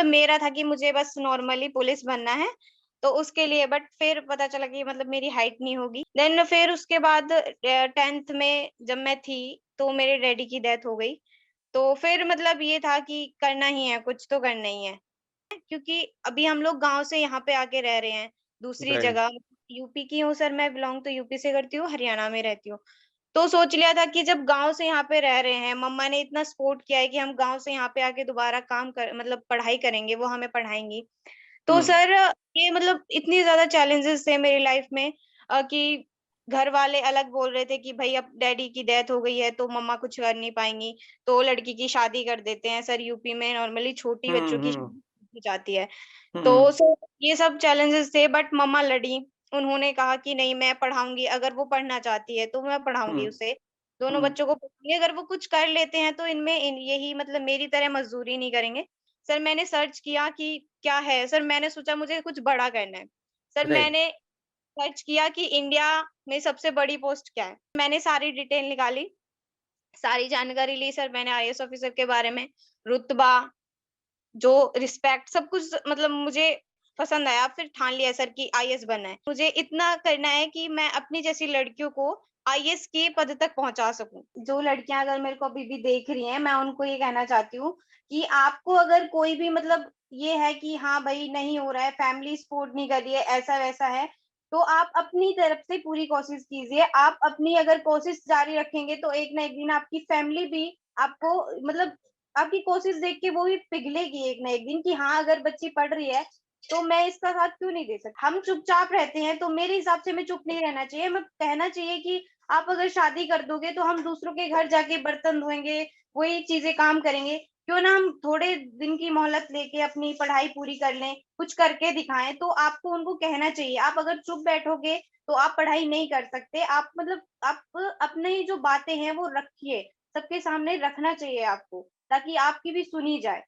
मतलब मेरा था कि मुझे बस नॉर्मली पुलिस बनना है, तो उसके लिए बट फिर पता चला कि मतलब मेरी हाइट नहीं होगी। देन फिर उसके बाद 10th में जब मैं थी, तो मेरे डैडी की डेथ हो गई। तो फिर मतलब ये था कि करना ही है, कुछ तो करना ही है। क्योंकि अभी हम लोग गाँव से यहाँ पे आके रह रहे हैं, दूसरी राइट। जगह। यूपी की हूँ सर, मैं बिलॉन्ग तो यूपी से करती हूँ, हरियाणा में रहती हूँ। तो सोच लिया था कि जब गाँव से यहाँ पे रह रहे हैं, मम्मा ने इतना सपोर्ट किया है कि हम गाँव से यहाँ पे आके दोबारा काम कर मतलब पढ़ाई करेंगे, वो हमें पढ़ाएँगी। तो हुँ, सर ये मतलब इतनी ज़्यादा चैलेंजेस थे मेरी लाइफ में कि घर वाले अलग बोल रहे थे कि भई अब डैडी की डेथ हो गई है, तो मम्मा कुछ कर नहीं पाएँगी, तो लड़की की शादी कर देते हैं। सर यूपी में नॉर्मली छोटी हुँ, बच्चों की हुँ, शादी की जाती है। तो हुँ, सर ये सब चैलेंजेस थे बट मम्मा लड़ी। उन्होंने कहा कि नहीं मैं पढ़ाऊँगी, अगर वो पढ़ना चाहती है तो मैं हुँ, पढ़ाऊँगी उसे। दोनों हुँ, बच्चों को पढ़ाऊँगी, अगर वो कुछ कर लेते हैं तो इनमें यही मतलब मेरी तरह मज़दूरी नहीं करेंगे। सर मैंने सर्च किया कि क्या है? सर मैंने सोचा मुझे कुछ बड़ा करना है। Sir right. मैंने सर्च किया कि इंडिया में सबसे बड़ी पोस्ट क्या है? मैंने सारी डिटेल निकाली, सारी जानकारी ली सर मैंने आईएएस ऑफिसर के बारे में, रुतबा जो रिस्पेक्ट सब कुछ मतलब मुझे पसंद आया, फिर ठान लिया सर कि आईएएस बनना है। मुझे इतना करना है कि मैं अपनी जैसी लड़कियों को आईएएस के पद तक पहुँचा सकूँ। जो लड़कियाँ अगर मेरे को अभी भी देख रही हैं, मैं उनको ये कहना चाहती हूँ कि आपको अगर कोई भी मतलब ये है कि हाँ भई नहीं हो रहा है, फैमिली सपोर्ट नहीं कर रही है, ऐसा-वैसा है, तो आप अपनी तरफ से पूरी कोशिश कीजिए। आप अपनी अगर कोशिश जारी रखेंगे तो एक ना एक दिन आपकी फैमिली भी आपको मतलब आपकी कोशिश देख के वो भी पिघलेगी एक ना एक दिन कि हाँ, अगर बच्ची पढ़ रही है, तो मैं इसका साथ क्यों नहीं दे सकती। हम चुपचाप रहते हैं, तो मेरे हिसाब से हमें चुप नहीं रहना चाहिए। हमें कहना चाहिए कि आप अगर शादी कर दोगे, तो हम दूसरों के घर जाके बर्तन धोएँगे, वही चीज़ें काम करेंगे। क्यों ना हम थोड़े दिन की मोहलत लेके अपनी पढ़ाई पूरी कर लें, कुछ करके दिखाएँ, तो आपको उनको कहना चाहिए। आप अगर चुप बैठोगे, तो आप पढ़ाई नहीं कर सकते। आप मतलब आप अपनी जो बातें हैं, वो रखिए, सबके सामने रखना चाहिए आपको। ताकि आपकी भी सुनी जाए।